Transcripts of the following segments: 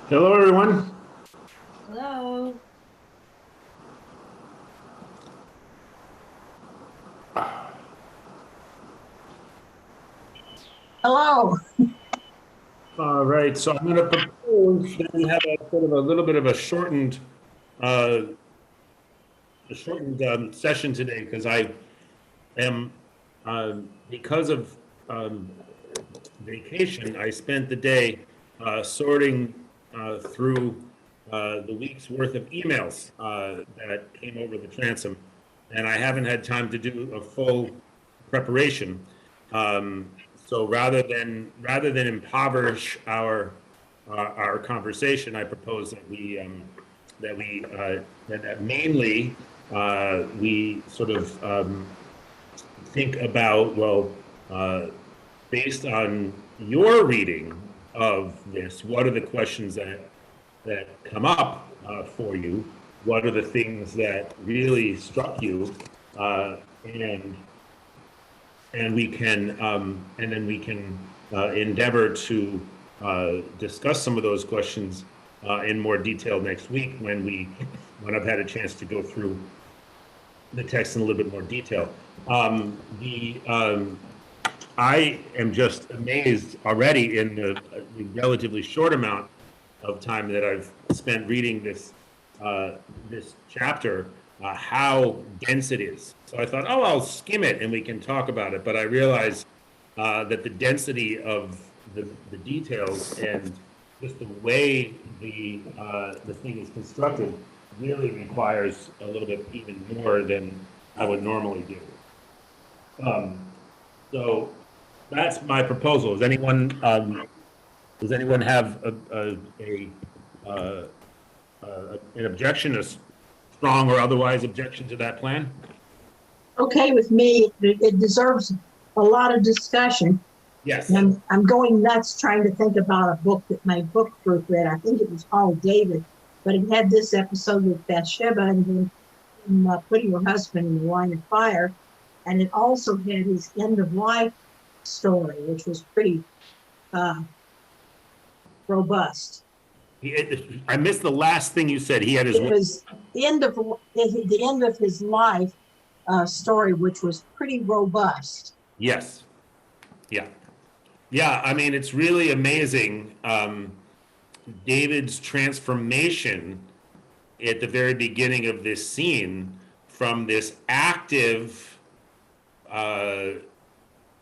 Hello, everyone. Hello. Hello. All right, so I'm going to propose that we have a sort of a little bit of uh, session today because I am, because of um, vacation, I spent the day sorting through the week's worth of emails that came over the transom, and I haven't had time to do a full preparation. So rather than impoverish our conversation, I propose that mainly we sort of think about, well, uh, based on your reading of this, what are the questions that come up for you? What are the things that really struck you? And we can and then we can endeavor to discuss some of those questions in more detail next week when I've had a chance to go through the text in a little bit more detail. I am just amazed already in the relatively short amount of time that I've spent reading this chapter, how dense it is. So I thought, oh, I'll skim it and we can talk about it. But I realized that the density of the details and just the way the thing is constructed really requires a little bit even more than I would normally do. Um, so that's my proposal. Does anyone have uh, an objection, a strong or otherwise objection to that plan? Okay with me. It deserves a lot of discussion. Yes. And I'm going nuts trying to think about a book that my book group read. I think it was called David, but it had this episode with Bathsheba and then putting her husband in the line of fire. And it also had his end of life story, which was pretty robust. I missed the last thing you said. He had his. It was the end of his life story, which was pretty robust. Yes. Yeah. Yeah. I mean, it's really amazing. David's transformation at the very beginning of this scene from this active,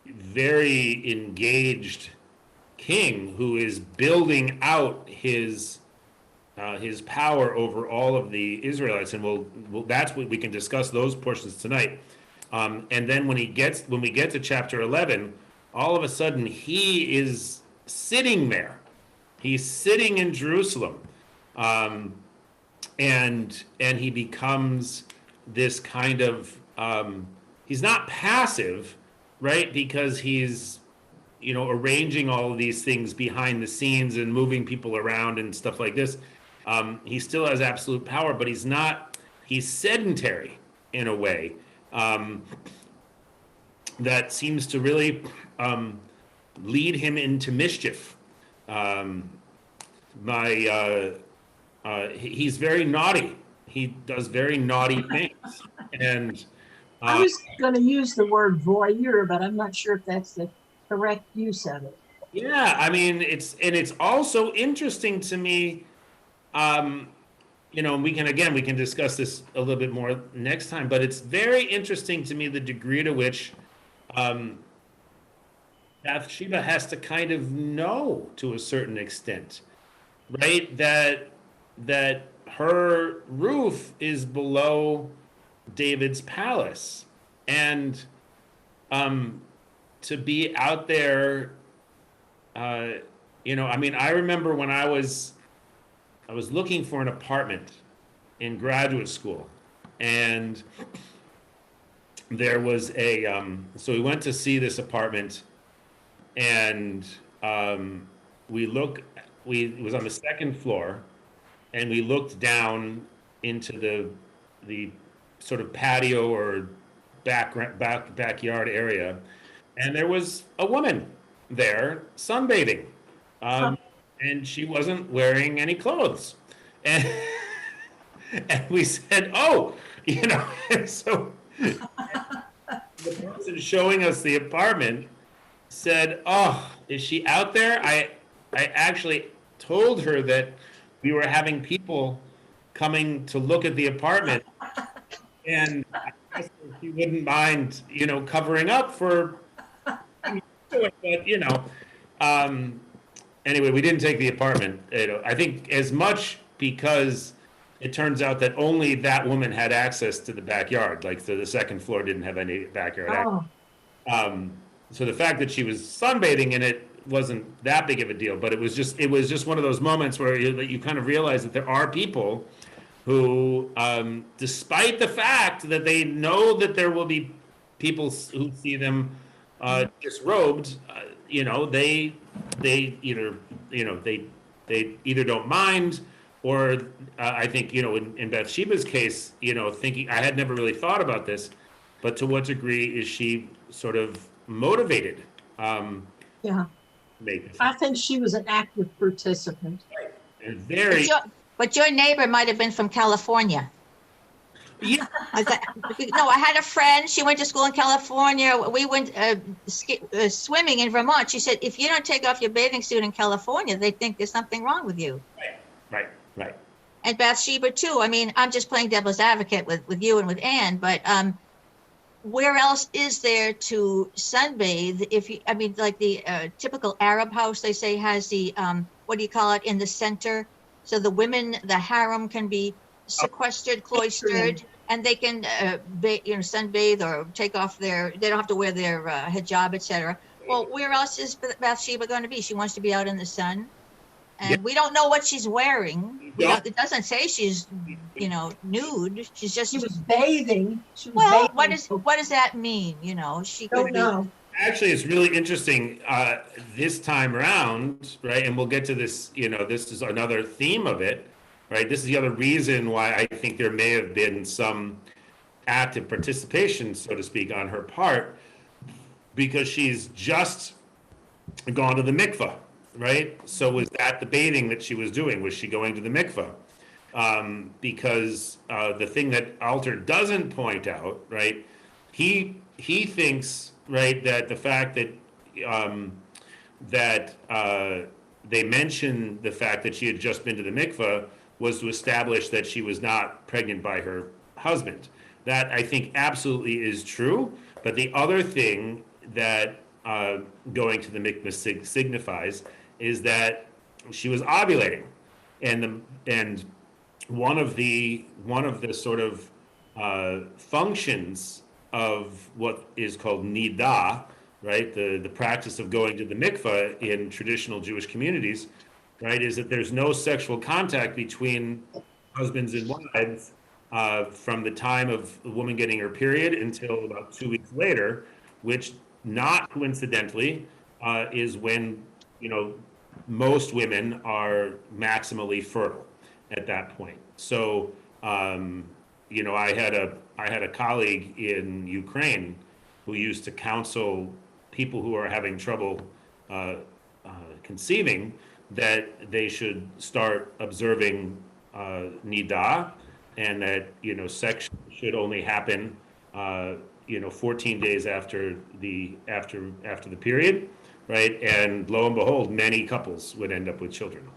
very engaged king who is building out his power over all of the Israelites, and that's what we can discuss those portions tonight. And then when we get to chapter 11, all of a sudden he is sitting there. He's sitting in Jerusalem, and he becomes this kind of he's not passive, right? Because he's arranging all of these things behind the scenes and moving people around and stuff like this. He still has absolute power, but he's sedentary in a way that seems to really lead him into mischief. He's very naughty. He does very naughty things. And I was going to use the word voyeur, but I'm not sure if that's the correct use of it. Yeah, I mean, it's also interesting to me, um, and we can discuss this a little bit more next time, but it's very interesting to me the degree to which um, Bathsheba has to kind of know to a certain extent, right? That her roof is below David's palace, and um, to be out there, uh, I mean, I remember when I was looking for an apartment in graduate school, and there was so we went to see this apartment, and um, we look, it was on the second floor, and we looked down into the sort of patio or backyard area, and there was a woman there sunbathing, Huh. um, and she wasn't wearing any clothes, and and we said, "Oh, and so the person showing us the apartment said, "Oh, is she out there?" I actually told her that we were having people coming to look at the apartment, and I asked her if she wouldn't mind, covering up for, but um, anyway, we didn't take the apartment. I think as much because it turns out that only that woman had access to the backyard. Like, so the second floor didn't have any backyard access. Oh, Um, so the fact that she was sunbathing in it wasn't that big of a deal, but it was just one of those moments where you kind of realize that there are people who, despite the fact that they know that there will be people who see them disrobed, they either they either don't mind, or I think in Bathsheba's case, thinking, I had never really thought about this, but to what degree is she sort of motivated, um, yeah. to make this I happen? think she was an active participant. And But very, your neighbor might have been from California. yeah, No, I had a friend. She went to school in California. We went swimming in Vermont. She said, if you don't take off your bathing suit in California, they think there's something wrong with you. right, right. And Bathsheba too. I mean, I'm just playing devil's advocate with you and with Anne, but where else is there to sunbathe? I mean, like the typical Arab house, they say has the what do you call it, in the center, so the women, the harem, can be sequestered, cloistered, and they can sunbathe or take off they don't have to wear their hijab, etc. Well, where else is Bathsheba going to be? She wants to be out in the sun, and Yeah. we don't know what she's wearing. Yeah. It doesn't say she's nude. She's just, She was bathing. She was well, bathing. what does that mean? She Don't could be. know. Actually, it's really interesting this time around, right? And we'll get to this, this is another theme of it, right? This is the other reason why I think there may have been some active participation, so to speak, on her part, because she's just gone to the mikveh, right? So was that the bathing that she was doing? Was she going to the mikveh? Because the thing that Alter doesn't point out, right? He thinks, right, that the fact that they mentioned the fact that she had just been to the mikveh was to establish that she was not pregnant by her husband. That, I think, absolutely is true. But the other thing that going to the mikveh signifies is that she was ovulating, and one of the sort of functions of what is called nidah, right? The practice of going to the mikveh in traditional Jewish communities, right, is that there's no sexual contact between husbands and wives from the time of the woman getting her period until about 2 weeks later, which, not coincidentally, is when most women are maximally fertile at that point. So I had a colleague in Ukraine who used to counsel people who are having trouble conceiving that they should start observing nidah, and that sex should only happen 14 days after the period, right? And lo and behold, many couples would end up with children.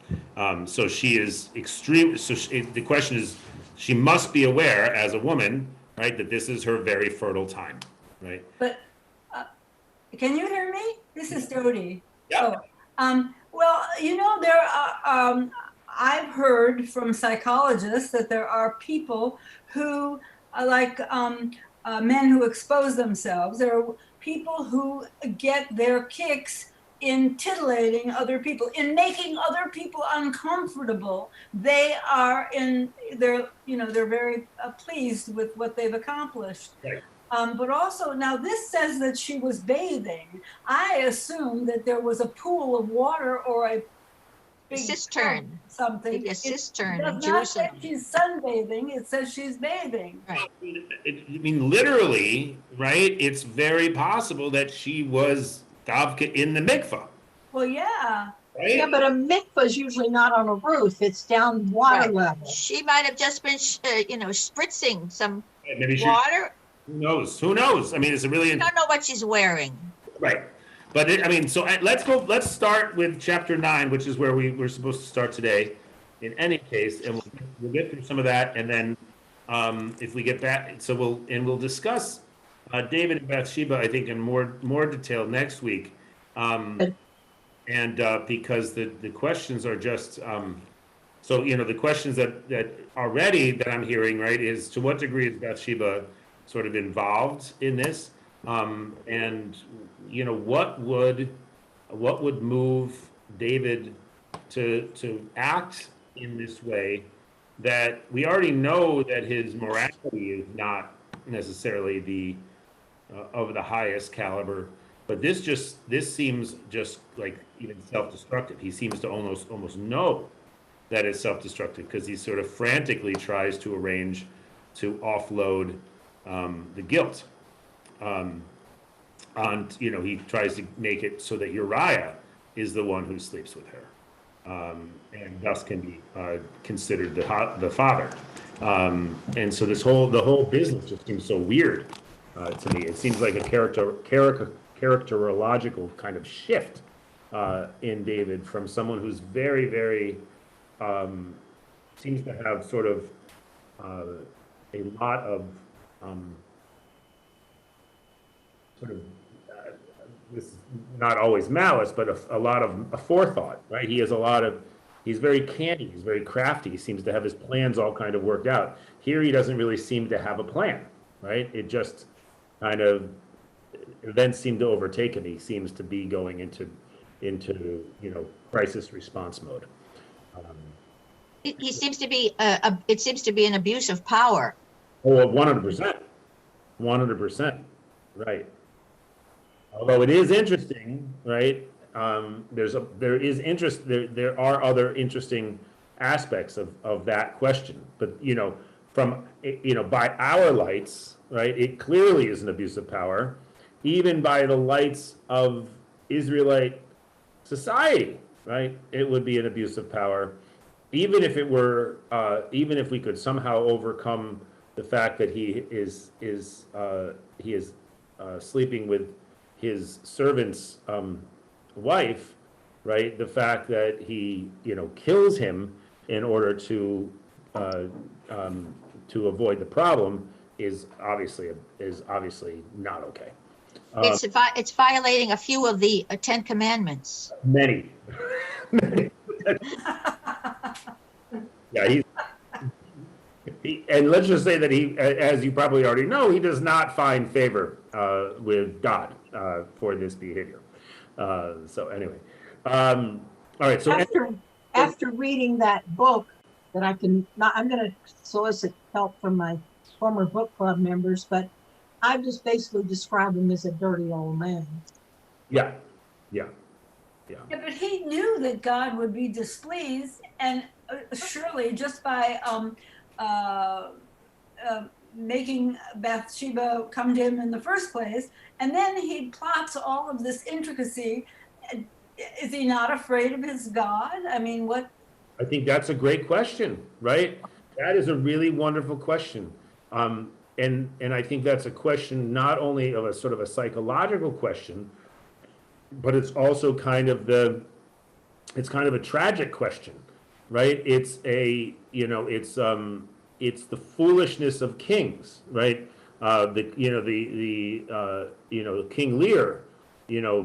So she is extreme. The question is, she must be aware as a woman, right, that this is her very fertile time, right? But can you hear me? This is Dodie. Yeah. Well, there are, I've heard from psychologists that there are people who are like men who expose themselves. There are people who get their kicks in titillating other people, in making other people uncomfortable. They're very pleased with what they've accomplished. Right. But also, now this says that she was bathing. I assume that there was a pool of water or a big Cistern. something. Maybe a cistern It in does not say Jerusalem. she's sunbathing. It says she's bathing. Right. I mean, literally, right? It's very possible that she was Davka in the mikvah, Well, yeah. right? Yeah, but a mikvah is usually not on a roof. It's down water Right. level. She might have just been, spritzing some Maybe she. water. Who knows? Who knows? I mean, it's a really I don't know what she's wearing. right. But let's start with chapter 9, which is where we're supposed to start today. In any case, and we'll get through some of that, and then if we get back, we'll discuss David and Bathsheba, I think, in more detail next week, and because the questions are just the questions that already that I'm hearing, right, is to what degree is Bathsheba sort of involved in this, and what would move David to act in this way, that we already know that his morality is not necessarily the of the highest caliber, but this seems just like even self-destructive. He seems to almost know that it's self-destructive, because he sort of frantically tries to arrange to offload the guilt. He tries to make it so that Uriah is the one who sleeps with her, and thus can be considered the father. And so the whole business just seems so weird to me. It seems like a characterological kind of shift in David, from someone who's very, very seems to have sort of a lot of sort of this is not always malice, but a lot of a forethought, right? He's very canny, he's very crafty, he seems to have his plans all kind of worked out. Here he doesn't really seem to have a plan, right? It just kind of, events seem to overtake him. He seems to be going into crisis response mode. He seems to be, it seems to be an abuse of power. Oh, 100%. 100%. Right. Although it is interesting, right? There are other interesting aspects of that question. But, by our lights, right, it clearly is an abuse of power, even by the lights of Israelite society, right? It would be an abuse of power, even if we could somehow overcome the fact that he is sleeping with his servant's wife, right? The fact that he kills him in order to avoid the problem is obviously not okay. It's violating a few of the 10 commandments. Many. Yeah, and let's just say that he, as you probably already know, he does not find favor with God for this behavior. So anyway, all right. So After reading that book, that I'm going to solicit help from my former book club members, but I just basically describe him as a dirty old man. Yeah. Yeah, but he knew that God would be displeased, and surely just by making Bathsheba come to him in the first place, and then he plots all of this intricacy. Is he not afraid of his God? I mean, what? I think that's a great question, right? That is a really wonderful question. And I think that's a question not only of a sort of a psychological question, but it's also it's kind of a tragic question, right? It's a, it's the foolishness of kings, right? King Lear,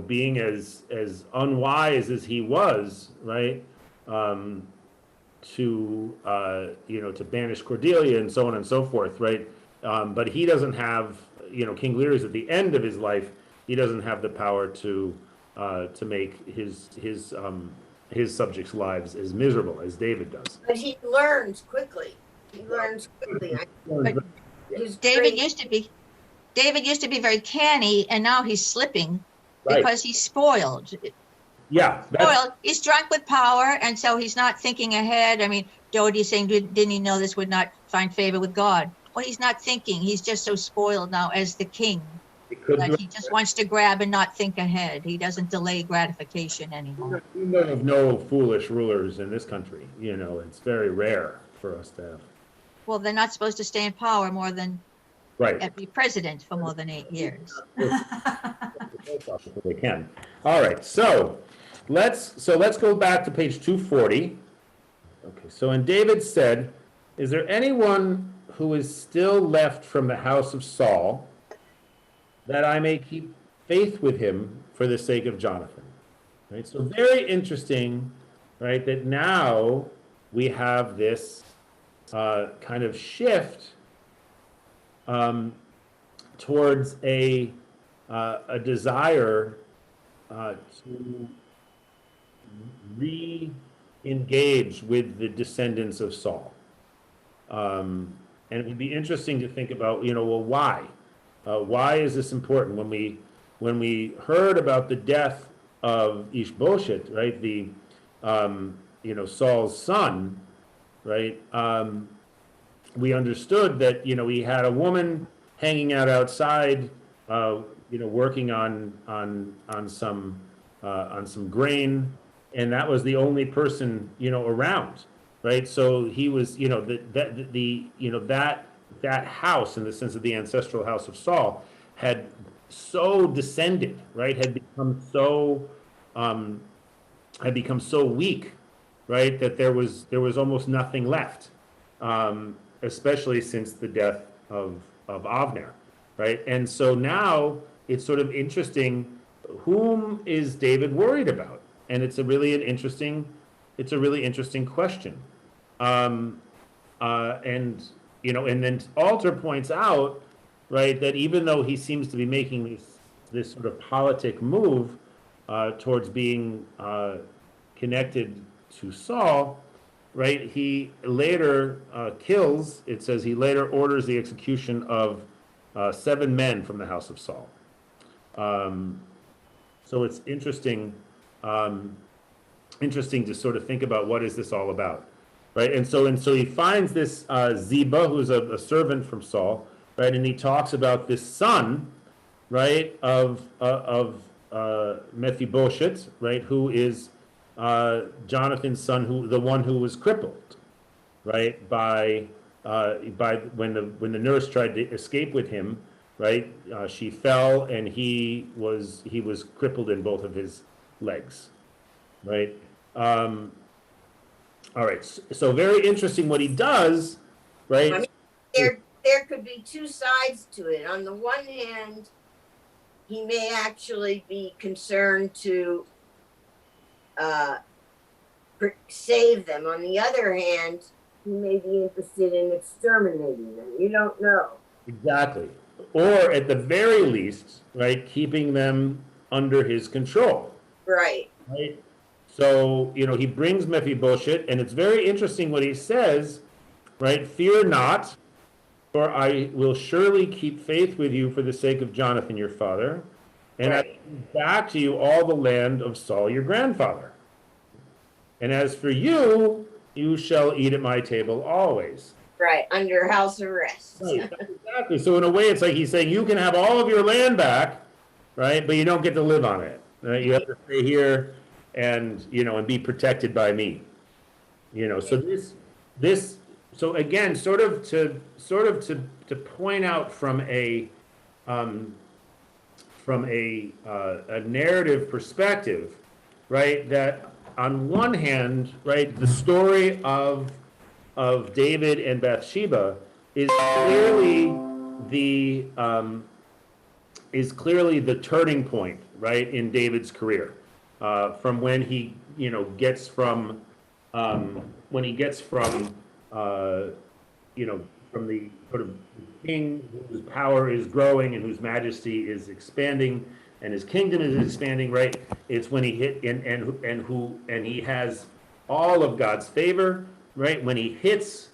being as unwise as he was, right? To banish Cordelia and so on and so forth, right? But he doesn't have, King Lear is at the end of his life. He doesn't have the power to make his subjects' lives as miserable as David does. But he learns quickly. He learns quickly. But His David great- used to be very canny, and now he's slipping Right. because he's spoiled. Yeah, that's, Spoiled. He's drunk with power, and so he's not thinking ahead. I mean, Doty's saying, didn't he know this would not find favor with God? Well, he's not thinking. He's just so spoiled now as the king it could that be. he just wants to grab and not think ahead. He doesn't delay gratification anymore. We know of no foolish rulers in this country. It's very rare for us to have. Well, they're not supposed to stay in power more than Right. be president for more than 8 years. They can. All right. So let's go back to page 240. Okay. So, and David said, "Is there anyone who is still left from the house of Saul, that I may keep faith with him for the sake of Jonathan?" Right. So very interesting, right? That now we have this kind of shift towards a desire to re-engage with the descendants of Saul. And it would be interesting to think about, well, why? Why is this important? When we heard about the death of Ishbosheth, right, Saul's son, right, we understood that, he had a woman hanging out outside, working on some grain, and that was the only person, around, right? So he was, that house, in the sense of the ancestral house of Saul, had so descended, right? Had become so weak, right? That there was almost nothing left, especially since the death of Avner, right? And so now it's sort of interesting, whom is David worried about? And it's a really interesting question. And then Alter points out, right, that even though he seems to be making this sort of politic move towards being connected to Saul, right, he later kills, it says he later orders the execution of 7 men from the house of Saul. So it's interesting to sort of think about, what is this all about, right? And so he finds this Ziba, who's a servant from Saul, right? And he talks about this son, right, of Mephibosheth, right, who is Jonathan's son, the one who was crippled, right, by when the nurse tried to escape with him, right, she fell and he was crippled in both of his legs, right. All right, so very interesting what he does, right. I mean, there could be two sides to it. On the one hand, he may actually be concerned to save them. On the other hand, he may be interested in exterminating them. You don't know. Exactly. Or at the very least, right, keeping them under his control. Right. Right. So, he brings Mephibosheth, and it's very interesting what he says, right? "Fear not, for I will surely keep faith with you for the sake of Jonathan your father, and I will give back to you all the land of Saul your grandfather. And as for you, you shall eat at my table always." Right. Under house arrest. Right, exactly. So in a way, it's like he's saying, you can have all of your land back, right? But you don't get to live on it. Right? You have to stay here and be protected by me. So again, sort of to point out from from a narrative perspective, right, that on one hand, right, the story of David and Bathsheba is clearly the turning point, right, in David's career, from when he, gets from from the sort of king whose power is growing and whose majesty is expanding and his kingdom is expanding, right? It's when he hit and he has all of God's favor, right? When he hits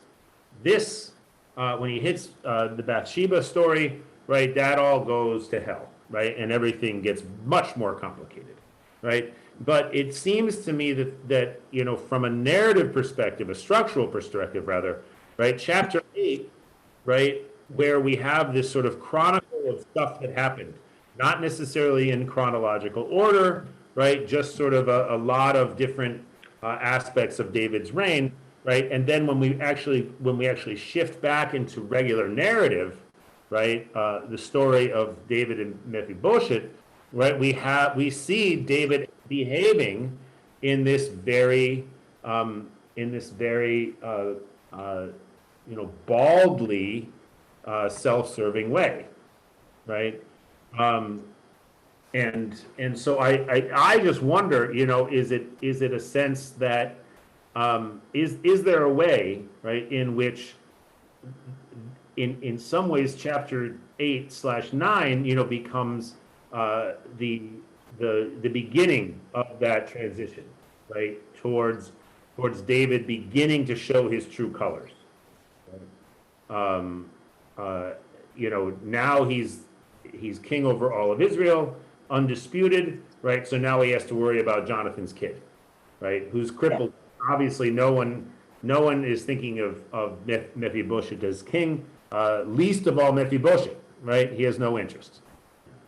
this, the Bathsheba story, right? That all goes to hell, right? And everything gets much more complicated, right? But it seems to me that from a narrative perspective, a structural perspective rather, right? Chapter 8, right, where we have this sort of chronicle of stuff that happened, not necessarily in chronological order, right? Just sort of a lot of different aspects of David's reign, right? And then when we actually shift back into regular narrative, right, the story of David and Mephibosheth, right? We see David behaving in this very baldly self-serving way, right? And so I just wonder, is it a sense that is there a way, right, in which in some ways chapter 8/9 becomes the beginning of that transition, right, towards David beginning to show his true colors. Now he's king over all of Israel, undisputed, right? So now he has to worry about Jonathan's kid, right? Who's crippled. Yeah. Obviously, no one is thinking of Mephibosheth as king, least of all Mephibosheth, right? He has no interest.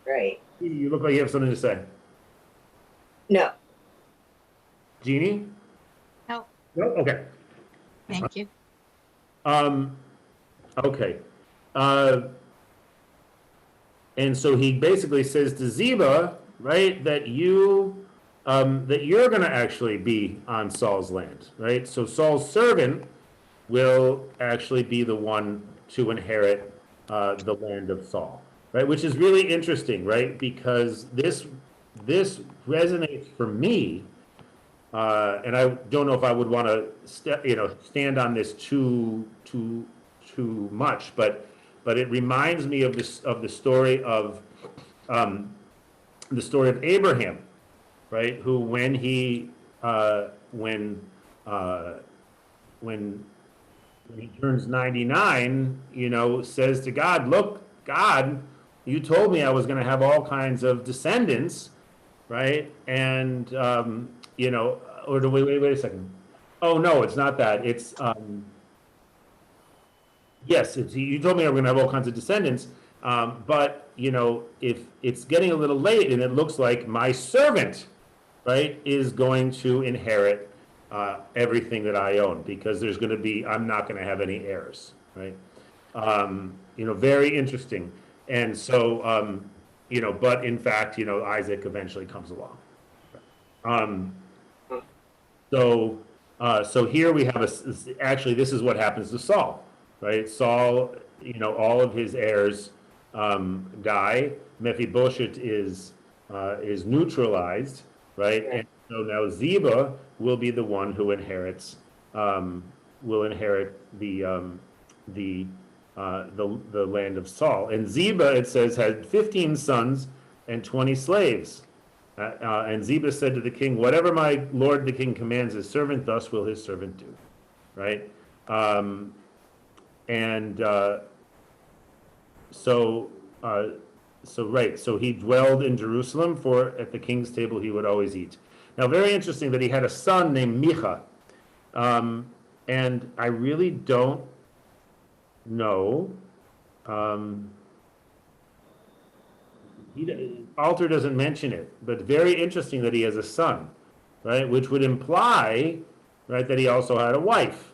Right. You look like you have something to say. No. Jeannie? No. No? Okay. Thank you. Okay. And so he basically says to Ziba, right, that you're going to actually be on Saul's land, right? So Saul's servant will actually be the one to inherit the land of Saul, right? Which is really interesting, right? Because this resonates for me, and I don't know if I would want to stand on this too much, but it reminds me of the story of Abraham, right? Who when he turns 99, says to God, "Look, God, you told me I was going to have all kinds of descendants, right? And or wait a second. Oh no, it's not that. It's yes, you told me I was going to have all kinds of descendants, but if it's getting a little late and it looks like my servant, right, is going to inherit everything that I own, because I'm not going to have any heirs, right? Very interesting. And so, but in fact, Isaac eventually comes along. So here we have actually, this is what happens to Saul, right? Saul, all of his heirs die. Mephibosheth is neutralized, right? And so now Ziba will be the one who inherits the land of Saul. And Ziba, it says, had 15 sons and 20 slaves. And Ziba said to the king, "Whatever my lord the king commands his servant, thus will his servant do." Right? So he dwelled in Jerusalem, for at the king's table he would always eat. Now, very interesting that he had a son named Micha. And I really don't know. Alter doesn't mention it, but very interesting that he has a son, right? Which would imply, right, that he also had a wife.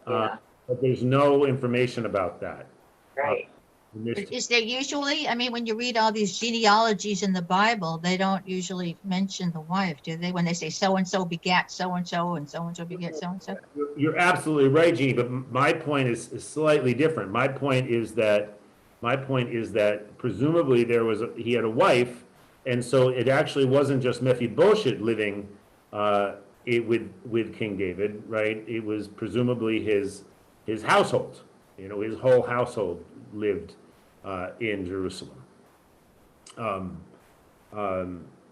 Yeah. But there's no information about that. Right. Is there usually, I mean, when you read all these genealogies in the Bible, they don't usually mention the wife, do they? When they say so-and-so begat so-and-so and so-and-so begat so-and-so? You're absolutely right, Jeannie, but my point is slightly different. My point is that presumably he had a wife, and so it actually wasn't just Mephibosheth living with King David, right? It was presumably his household. You know, his whole household lived in Jerusalem.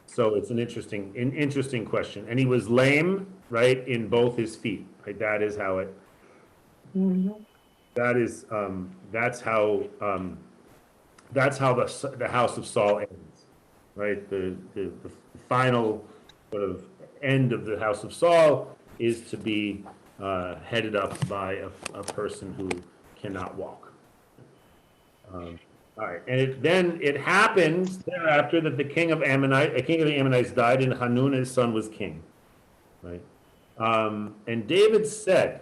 So it's an interesting question. And he was lame, right, in both his feet. Right? That is how it. Mhm. That's how the house of Saul ends, right? The final sort of end of the house of Saul is to be headed up by a person who cannot walk. All right, and then it happens thereafter that a king of the Ammonites died, and Hanun his son was king, right? And David said,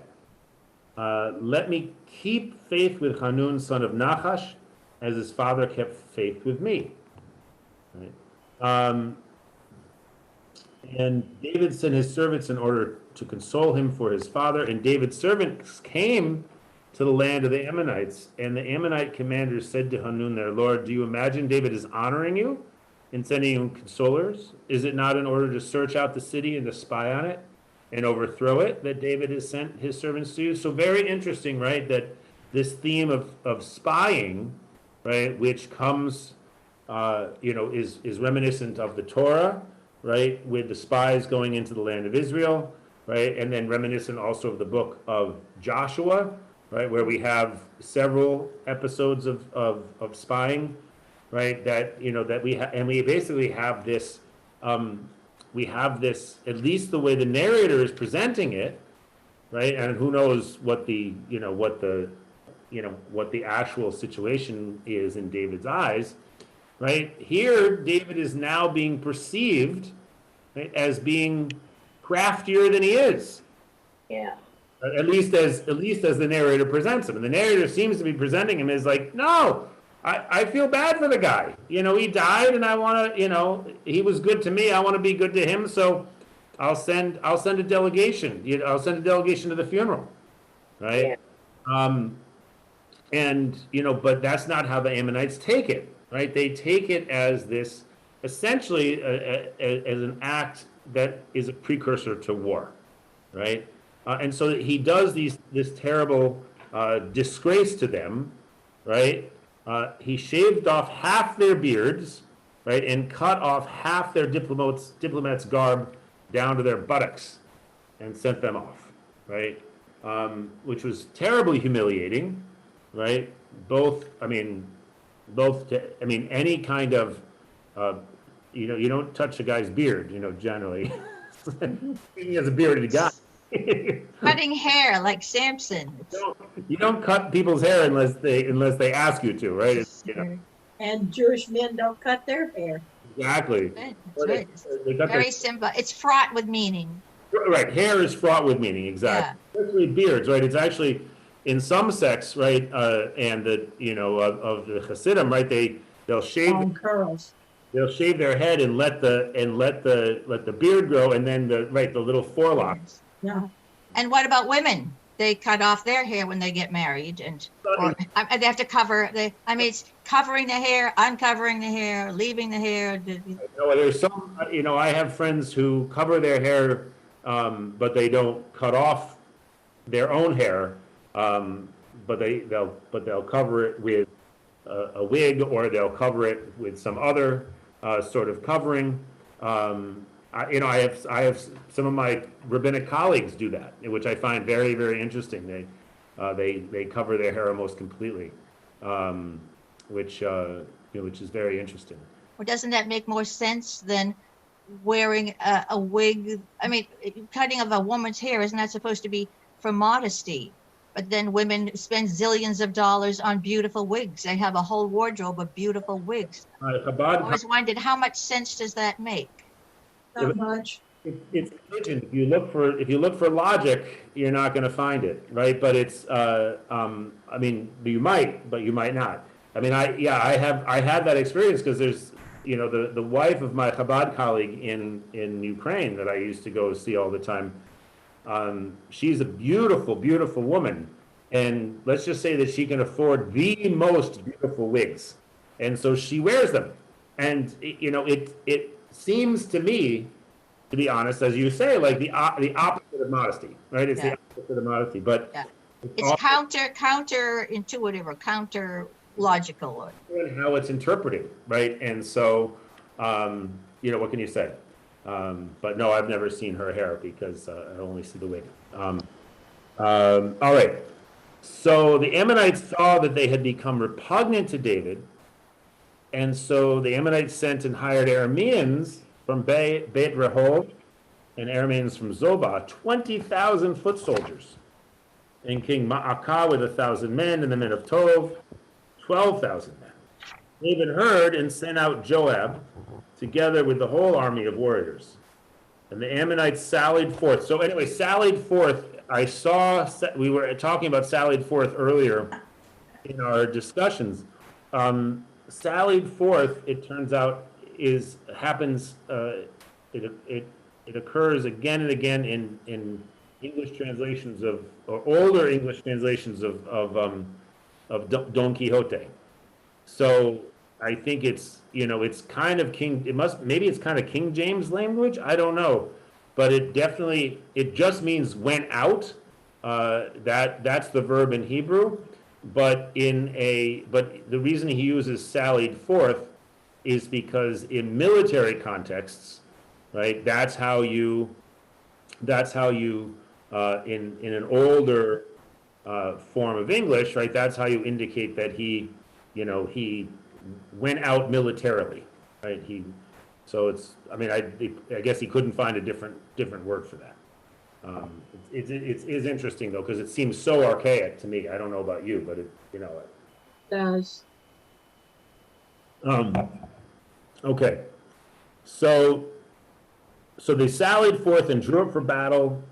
"Let me keep faith with Hanun son of Nahash, as his father kept faith with me." Right? And David sent his servants in order to console him for his father. And David's servants came to the land of the Ammonites. And the Ammonite commanders said to Hanun their lord, "Do you imagine David is honoring you in sending you consolers? Is it not in order to search out the city and to spy on it and overthrow it that David has sent his servants to you?" So very interesting, right? That this theme of spying, right, which comes, is reminiscent of the Torah, right, with the spies going into the land of Israel, right, and then reminiscent also of the book of Joshua, right, where we have several episodes of spying, right, that we basically have this, at least the way the narrator is presenting it, right, and who knows what the actual situation is in David's eyes, right? Here, David is now being perceived, right, as being craftier than he is. Yeah. At least as the narrator presents him. And the narrator seems to be presenting him as like, no, I feel bad for the guy. You know, he died and I want to, he was good to me. I want to be good to him. So I'll send a delegation. I'll send a delegation to the funeral. Right. Yeah. But that's not how the Ammonites take it. Right. They take it as this essentially as an act that is a precursor to war. Right. And so he does this terrible disgrace to them, right? He shaved off half their beards, right, and cut off half their diplomats' garb down to their buttocks, and sent them off, right? Which was terribly humiliating, right? Any kind of, you don't touch a guy's beard, generally. He has a bearded guy. Cutting hair like Samson. You don't cut people's hair unless they ask you to, right? And Jewish men don't cut their hair. Exactly. That's right. Very simple. It's fraught with meaning. Right. Hair is fraught with meaning. Exactly. Yeah. Especially beards, right? It's actually in some sects, right? And of the Hasidim, right? They'll shave curls. They'll shave their head and let the beard grow, and then the little forelocks. Yeah. And what about women? They cut off their hair when they get married, or they have to cover. It's covering the hair, uncovering the hair, leaving the hair. There's some. I have friends who cover their hair, but they don't cut off their own hair. But they'll cover it with a wig, or they'll cover it with some other sort of covering. I have some of my rabbinic colleagues do that, which I find very, very interesting. They cover their hair almost completely, which is very interesting. Well, doesn't that make more sense than wearing a wig? Cutting of a woman's hair isn't that supposed to be for modesty? But then women spend zillions of dollars on beautiful wigs. They have a whole wardrobe of beautiful wigs. I always wondered, how much sense does that make? Not much. It's religion. If you look for logic, you're not going to find it, right? But it's, you might, but you might not. I mean, I had that experience because there's, the wife of my Chabad colleague in Ukraine that I used to go see all the time. She's a beautiful, beautiful woman, and let's just say that she can afford the most beautiful wigs, and so she wears them. And it seems to me, to be honest, as you say, like the opposite of modesty, right? It's Yeah. the opposite of modesty, but Yeah. it's It's all counterintuitive or counter logical. in how it's interpreted, right? And so, what can you say? But no, I've never seen her hair because I only see the wig. All right. So the Ammonites saw that they had become repugnant to David, and so the Ammonites sent and hired Arameans from Beit Rehob and Arameans from Zobah, 20,000 foot soldiers. And King Ma'akah with 1,000 men, and the men of Tov, 12,000 men. David heard and sent out Joab together with the whole army of warriors. And the Ammonites sallied forth. So anyway, sallied forth. We were talking about sallied forth earlier in our discussions. Sallied forth, it turns out, happens. It occurs again and again in English translations or older English translations of Don Quixote. So I think it's kind of maybe it's kind of King James language. I don't know, but it just means went out. That's the verb in Hebrew, but the reason he uses sallied forth is because in military contexts, right? That's how you in an older form of English, right? That's how you indicate that he went out militarily, right? I guess he couldn't find a different word for that. It is interesting though, because it seems so archaic to me. I don't know about you, but it Does. Okay. So they sallied forth and drew up for battle.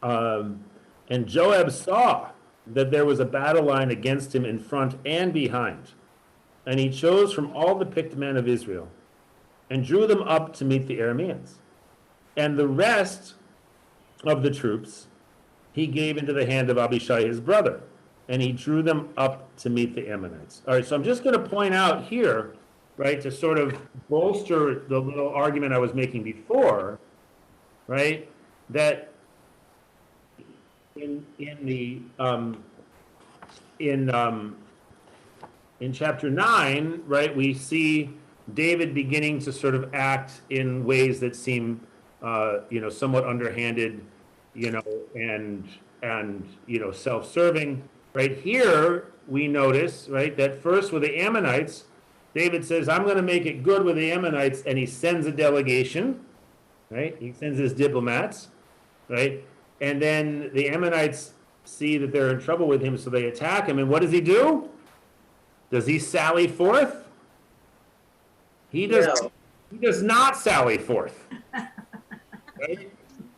And Joab saw that there was a battle line against him in front and behind. And he chose from all the picked men of Israel and drew them up to meet the Arameans. And the rest of the troops he gave into the hand of Abishai his brother. And he drew them up to meet the Ammonites. All right, so I'm just going to point out here, right, to sort of bolster the little argument I was making before, right, that in chapter 9, right, we see David beginning to sort of act in ways that seem, somewhat underhanded, and self-serving. Right here, we notice, right, that first with the Ammonites, David says, I'm going to make it good with the Ammonites, and he sends a delegation, right? He sends his diplomats, right? And then the Ammonites see that they're in trouble with him, so they attack him. And what does he do? Does he sally forth? He does not sally forth. Right?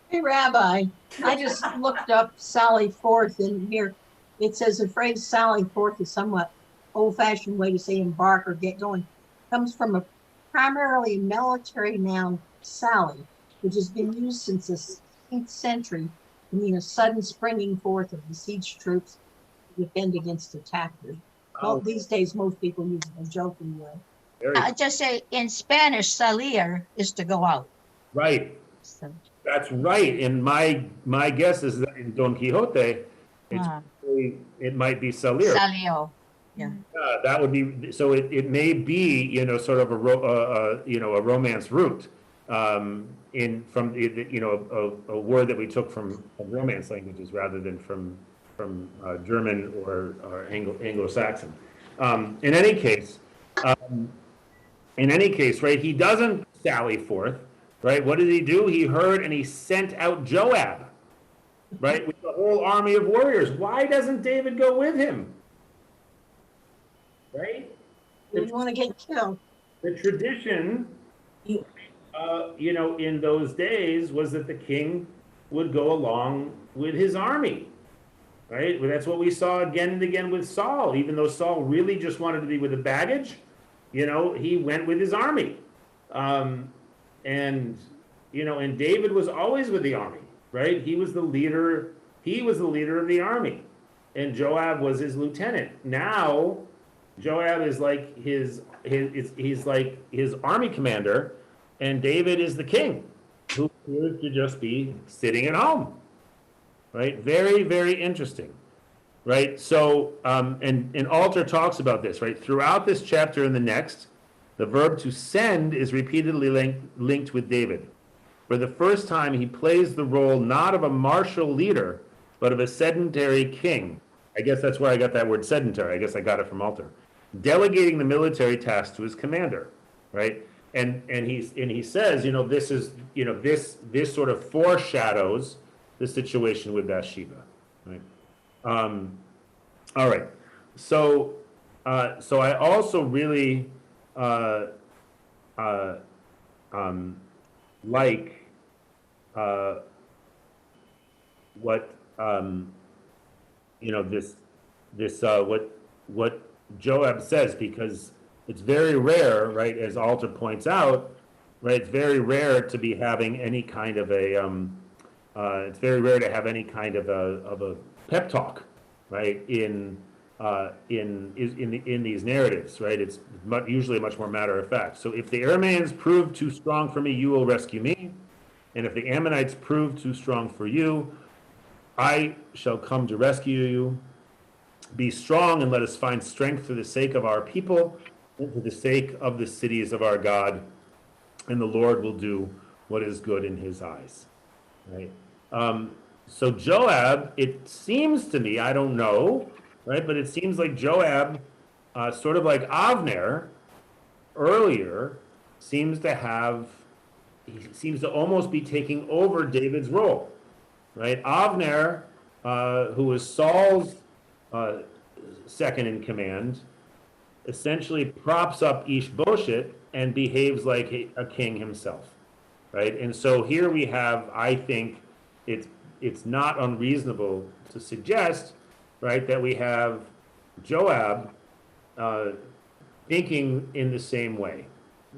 Hey, Rabbi, I just looked up sally forth in here. It says the phrase sally forth is somewhat old-fashioned way to say embark or get going. Comes from a primarily military noun, sally, which has been used since the 16th century to mean a sudden springing forth of besieged troops to defend against attackers. Well, these days, most people use it in a joking way. I just say in Spanish, salir is to go out. Right. So, That's right. And my guess is that in Don Quixote, it might be salir. salió. Yeah. That would be so. It may be sort of a romance root from a word that we took from Romance languages rather than from German or Anglo-Saxon. In any case, right? He doesn't sally forth, right? What did he do? He heard and he sent out Joab, right, with the whole army of warriors. Why doesn't David go with him? Right? You want to get killed. The tradition, in those days was that the king would go along with his army. right? Well, that's what we saw again and again with Saul. Even though Saul really just wanted to be with the baggage, he went with his army. Um, and, and David was always with the army, right? He was the leader. He was the leader of the army, and Joab was his lieutenant. Now, Joab is like he's like his army commander, and David is the king, who appears to just be sitting at home, right? Very, very interesting, right? So, and Alter talks about this, right? Throughout this chapter and the next, the verb to send is repeatedly linked with David. For the first time, he plays the role not of a martial leader, but of a sedentary king. I guess that's where I got that word sedentary. I guess I got it from Alter. Delegating the military task to his commander, right? And he says, this is, this sort of foreshadows the situation with Bathsheba, right? All right. So I also really like what what Joab says, because it's very rare, right, as Alter points out, right, it's very rare to be having any kind of it's very rare to have any kind of a pep talk, right, in these narratives, right? It's usually much more matter of fact. So if the Arameans prove too strong for me, you will rescue me, and if the Ammonites prove too strong for you, I shall come to rescue you. Be strong and let us find strength for the sake of our people and for the sake of the cities of our God, and the Lord will do what is good in his eyes. Right? So Joab, it seems to me, I don't know, right, but it seems like Joab, sort of like Avner earlier, seems to almost be taking over David's role. Right? Avner, who was Saul's second in command, essentially props up Ishbosheth and behaves like a king himself, right? And so here we have, I think, it's not unreasonable to suggest, right, that we have Joab thinking in the same way,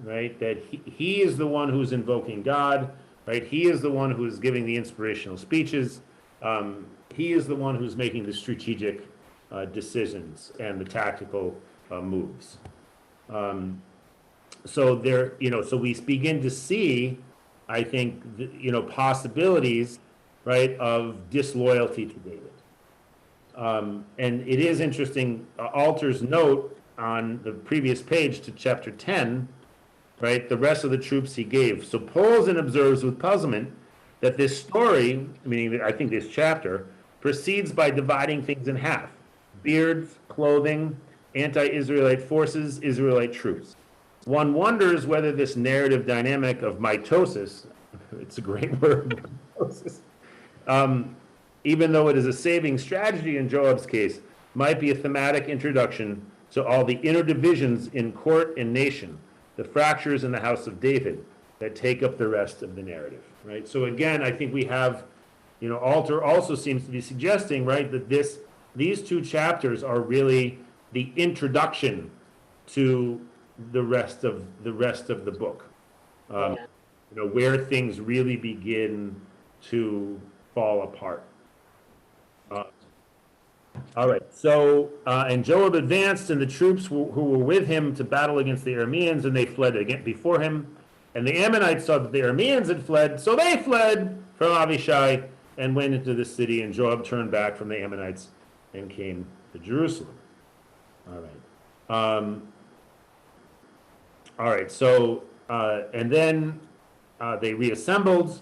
right? That he is the one who's invoking God, right? He is the one who is giving the inspirational speeches. He is the one who's making the strategic decisions and the tactical moves. So we begin to see, I think, possibilities, right, of disloyalty to David. And it is interesting, Alter's note on the previous page to chapter 10, right, the rest of the troops he gave. So Polzin observes with puzzlement that this story, meaning I think this chapter, proceeds by dividing things in half: beards, clothing, anti-Israelite forces, Israelite troops. One wonders whether this narrative dynamic of mitosis, it's a great word, mitosis, even though it is a saving strategy in Joab's case, might be a thematic introduction to all the inner divisions in court and nation, the fractures in the house of David that take up the rest of the narrative, right? So again, I think we have, Alter also seems to be suggesting, right, that these two chapters are really the introduction to the rest of the book, where things really begin to fall apart. All right. So, and Joab advanced, and the troops who were with him to battle against the Arameans, and they fled again before him. And the Ammonites saw that the Arameans had fled, so they fled from Abishai and went into the city. And Joab turned back from the Ammonites and came to Jerusalem. All right. All right. So, and then they reassembled.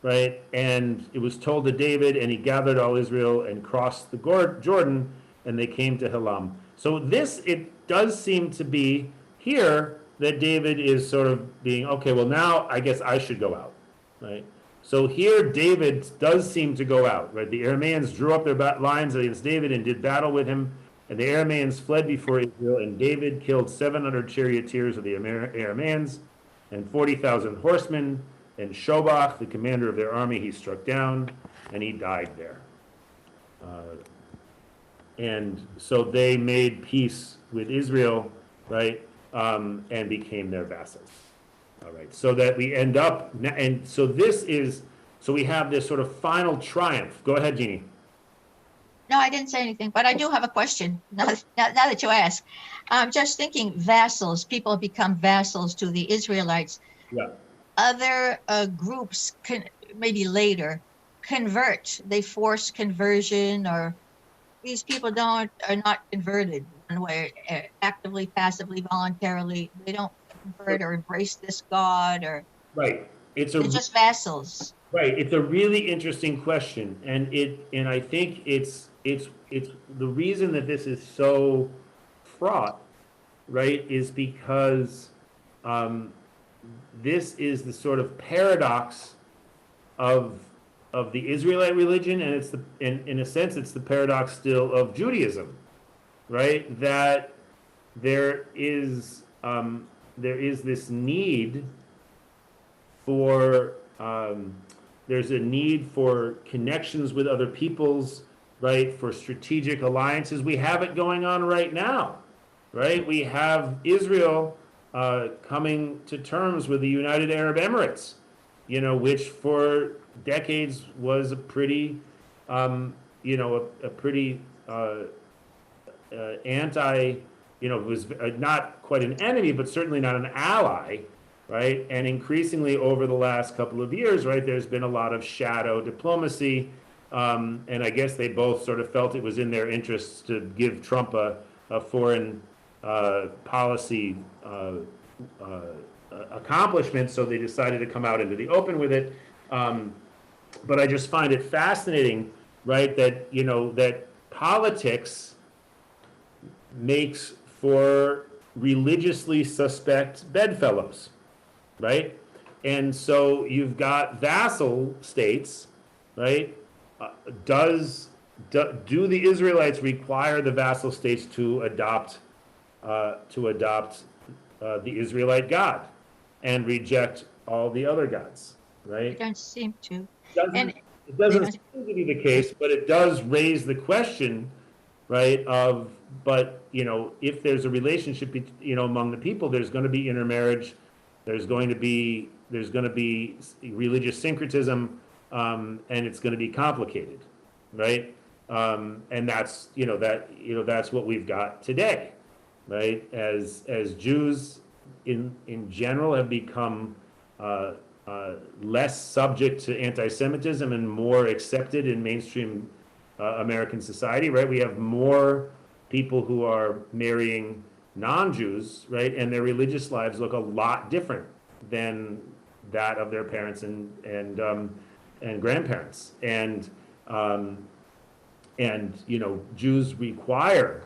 Right, and it was told to David, and he gathered all Israel and crossed the Jordan, and they came to Helam. So it does seem to be here that David is sort of being, okay, well, now I guess I should go out, right? So here David does seem to go out, right? The Arameans drew up their lines against David and did battle with him, and the Arameans fled before Israel, and David killed 700 charioteers of the Arameans and 40,000 horsemen. And Shobach, the commander of their army, he struck down, and he died there. and so they made peace with Israel, right, and became their vassals. All right, so that we end up, and so this is, so we have this sort of final triumph. Go ahead, Jeannie. No, I didn't say anything, but I do have a question now that you ask. I'm just thinking vassals, people become vassals to the Israelites. Yeah. Other groups can maybe later convert, they force conversion, or these people are not converted one way, actively, passively, voluntarily. They don't convert or embrace this God, or Right. It's they're just vassals. Right. It's a really interesting question, and I think it's the reason that this is so fraught, right, is because this is the sort of paradox of the Israelite religion, and it's the in a sense it's the paradox still of Judaism, right? That there is this need for there's a need for connections with other peoples, right? For strategic alliances. We have it going on right now, right? We have Israel coming to terms with the United Arab Emirates, which for decades was a pretty, a pretty anti, was not quite an enemy, but certainly not an ally, right? And increasingly over the last couple of years, right, there's been a lot of shadow diplomacy. And I guess they both sort of felt it was in their interests to give Trump a foreign policy accomplishment, so they decided to come out into the open with it. But I just find it fascinating, right, that, that politics makes for religiously suspect bedfellows, right? And so you've got vassal states, right? Do the Israelites require the vassal states to adopt the Israelite God and reject all the other gods, They right? don't seem to. It doesn't seem to be the case, but it does raise the question, right, of, but, if there's a relationship, among the people, there's going to be intermarriage, there's going to be religious syncretism, and it's going to be complicated, right? And that's, that's what we've got today, right? As Jews in general have become less subject to anti-Semitism and more accepted in mainstream American society, right? We have more people who are marrying non-Jews, right? And their religious lives look a lot different than that of their parents and grandparents. And Jews require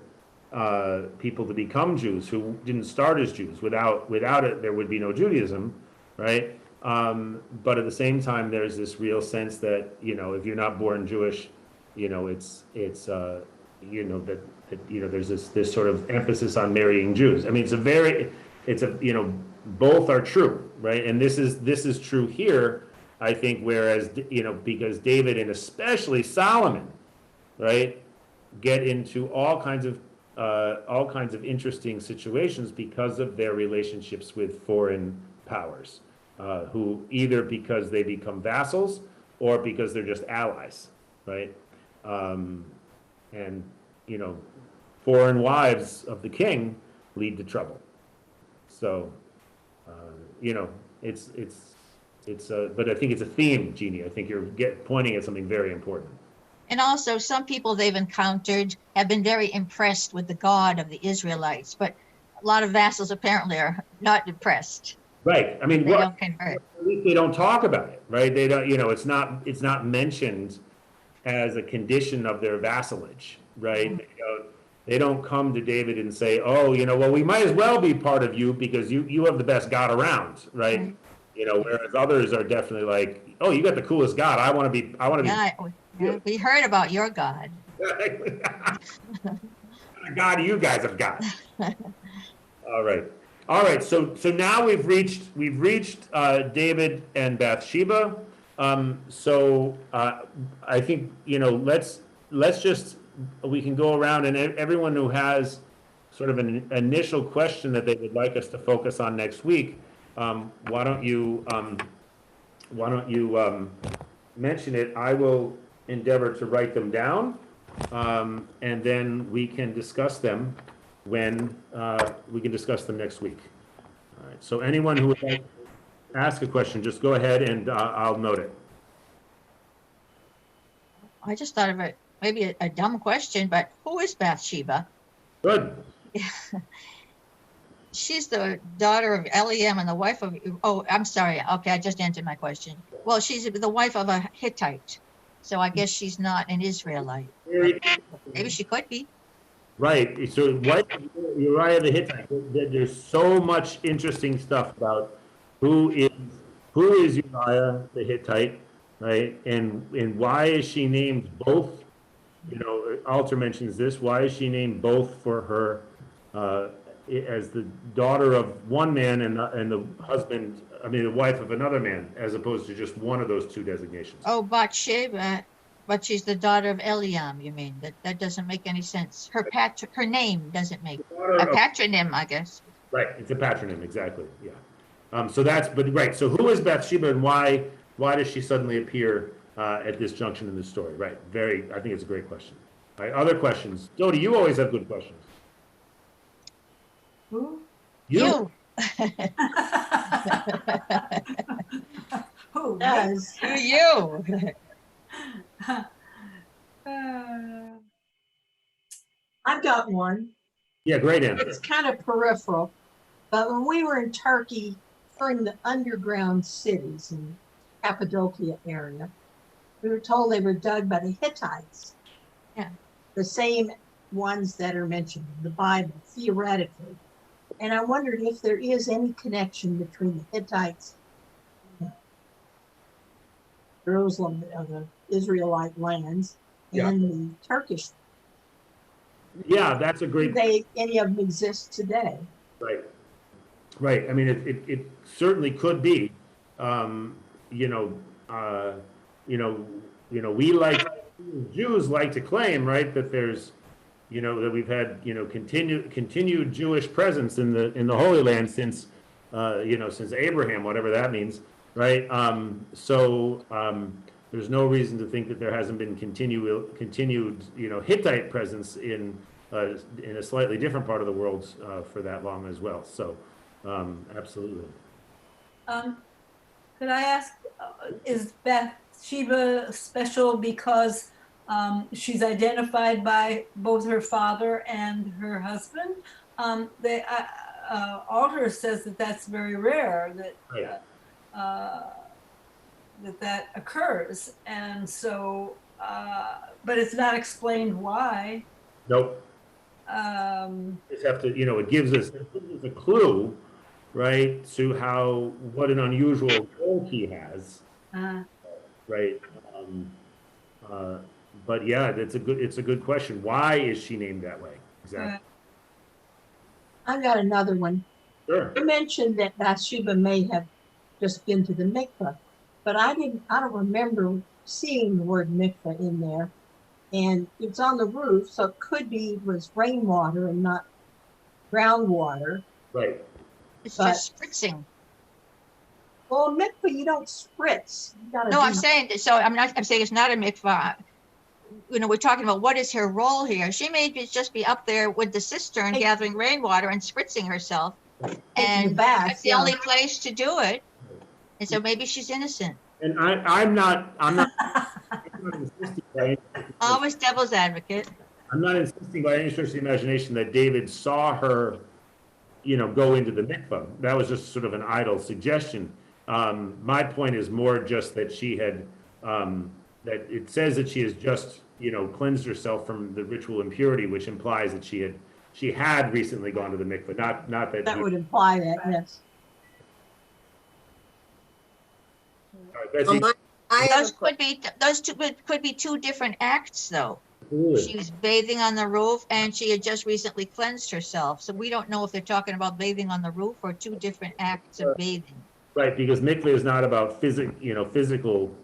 people to become Jews who didn't start as Jews. Without it, there would be no Judaism, right? But at the same time, there's this real sense that, if you're not born Jewish, there's this sort of emphasis on marrying Jews. I mean, both are true, right? And this is true here, I think, whereas, because David and especially Solomon, right, get into all kinds of interesting situations because of their relationships with foreign powers, who either because they become vassals or because they're just allies, right? And foreign wives of the king lead to trouble. So, but I think it's a theme, Jeannie. I think you're pointing at something very important. And also, some people they've encountered have been very impressed with the God of the Israelites, but a lot of vassals apparently are not impressed. Right. I mean, They don't convert. At least they don't talk about it, right? They don't. It's not mentioned as a condition of their vassalage, right? Mm-hmm. They don't come to David and say, "Oh, well, we might as well be part of you because you have the best God around," right? Mm-hmm. Whereas others are definitely like, "Oh, you got the coolest God. I want to be." Yeah, we heard about your God. God, you guys have got. All right. So now we've reached David and Bathsheba. I think let's just we can go around and everyone who has sort of an initial question that they would like us to focus on next week, why don't you mention it? I will endeavor to write them down, and then we can discuss them when we can discuss them next week. All right. So anyone who would like to ask a question, just go ahead and I'll note it. I just thought of it, maybe a dumb question, but who is Bathsheba? Good. She's the daughter of Eliam and the wife of, oh, I'm sorry. Okay, I just answered my question. Well, she's the wife of a Hittite. So I guess she's not an Israelite. Maybe she could be. Right. So what Uriah the Hittite? There's so much interesting stuff about who is Uriah the Hittite, right? And why is she named both? You know, Alter mentions this. Why is she named both for her as the daughter of one man and the husband? I mean, the wife of another man, as opposed to just one of those two designations. Oh, Bathsheba, but she's the daughter of Eliam. You mean that doesn't make any sense? Her name doesn't make a patronym, I guess. Right, it's a patronym, exactly. Yeah. So right. So who is Bathsheba, and why does she suddenly appear at this junction in the story? Right. I think it's a great question. All right. Other questions? Dodie, you always have good questions. Who? You. Who? Does. Who you? I've got one. Yeah, great answer. It's kind of peripheral, but when we were in Turkey, during the underground cities in Cappadocia area, we were told they were dug by the Hittites. Yeah. The same ones that are mentioned in the Bible, theoretically. And I wondered if there is any connection between the Hittites and Jerusalem, the Israelite lands, and the Turkish. Yeah, that's a great. Any of them exist today? Right. Right. I mean, it certainly could be. We Jews like to claim, right, that there's, that we've had, continued Jewish presence in the Holy Land since Abraham, whatever that means, right? There's no reason to think that there hasn't been continued, Hittite presence in a slightly different part of the world for that long as well. So, absolutely. Could I ask, is Bathsheba special because she's identified by both her father and her husband? Alter says that that's very rare, that occurs, and so, but it's not explained why. Nope. Just have to, it gives us a clue, right, to what an unusual role he has, right? But yeah, it's a good question. Why is she named that way? Exactly. I've got another one. Sure. You mentioned that Bathsheba may have just been to the mikveh, but I don't remember seeing the word mikveh in there. And it's on the roof, so it could be it was rainwater and not groundwater. Right. It's just spritzing. Well, a mikveh, you don't spritz. I'm saying it's not a mikveh. We're talking about what is her role here. She may just be up there with the cistern gathering rainwater and spritzing herself. And that's the only place to do it. And so maybe she's innocent. And I'm not insisting by always devil's advocate. I'm not insisting by any stretch of the imagination that David saw her, go into the mikveh. That was just sort of an idle suggestion. My point is more just that she had, that it says that she has just, cleansed herself from the ritual impurity, which implies that she had recently gone to the mikveh. Not that. That would imply that, yes. Betsy? Those could be two different acts, though. Absolutely. She was bathing on the roof, and she had just recently cleansed herself. So we don't know if they're talking about bathing on the roof or two different acts of bathing. Right, because mikveh is not about physical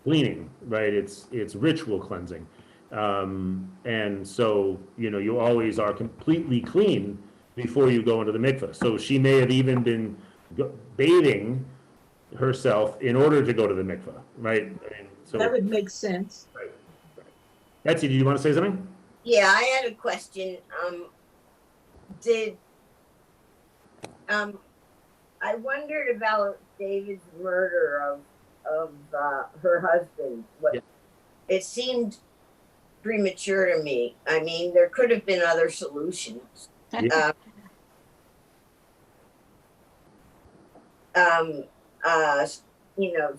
cleaning, right? It's ritual cleansing, And so, you always are completely clean before you go into the mikveh. So she may have even been bathing herself in order to go to the mikveh, right? And so, That would make sense. right. Betsy, do you want to say something? Yeah, I had a question. Did I wondered about David's murder of her husband. Yeah. It seemed premature to me. I mean, there could have been other solutions. Yeah. You know,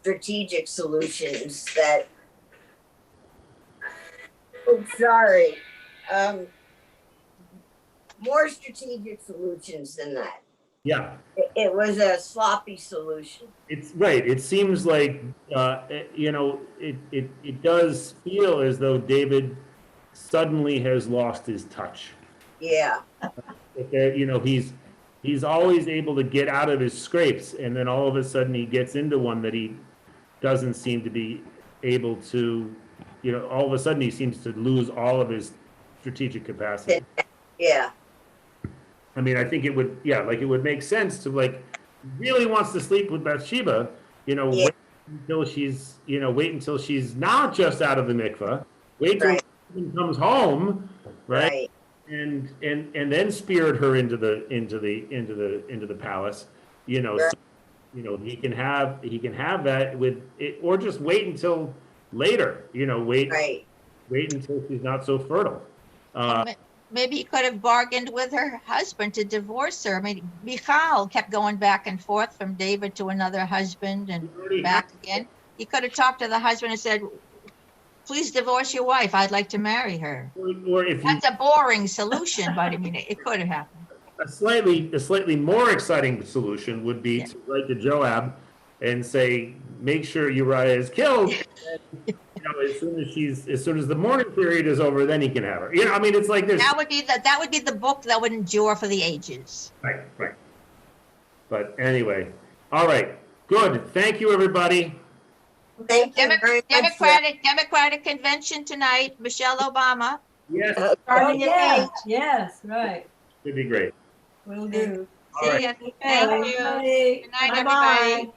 strategic solutions that. Oh, sorry. More strategic solutions than that. Yeah. It was a sloppy solution. It's right. It seems like, it does feel as though David suddenly has lost his touch. Yeah, He's always able to get out of his scrapes, and then all of a sudden he gets into one that he doesn't seem to be able to, all of a sudden he seems to lose all of his strategic capacity. yeah, I mean, I think it would make sense to really wants to sleep with Bathsheba, Yeah. wait until she's not just out of the mikveh, wait till Right. she comes home, right? right, And then spirit her into the palace, Right. so, he can have that with it, or just wait until later, right. wait until she's not so fertile. Maybe he could have bargained with her husband to divorce her. I mean, Michal kept going back and forth from David to another husband and back again. He could have talked to the husband and said, please divorce your wife. I'd like to marry her. Or if you, That's a boring solution, but I mean, it could have happened. a slightly more exciting solution would be to write to Joab and say, make sure Uriah is killed. And, as soon as the mourning period is over, then he can have her. I mean, it's like this. That would be the book that would endure for the ages. Right. But anyway, all right, good. Thank you, everybody. Thank you very much. Democratic convention tonight. Michelle Obama. Yes, For, Oh, starting at yes, 8. yes, right. it'd be great. Will do. All See right. ya. Thank you. Bye. Good night, Bye-bye. everybody. Bye.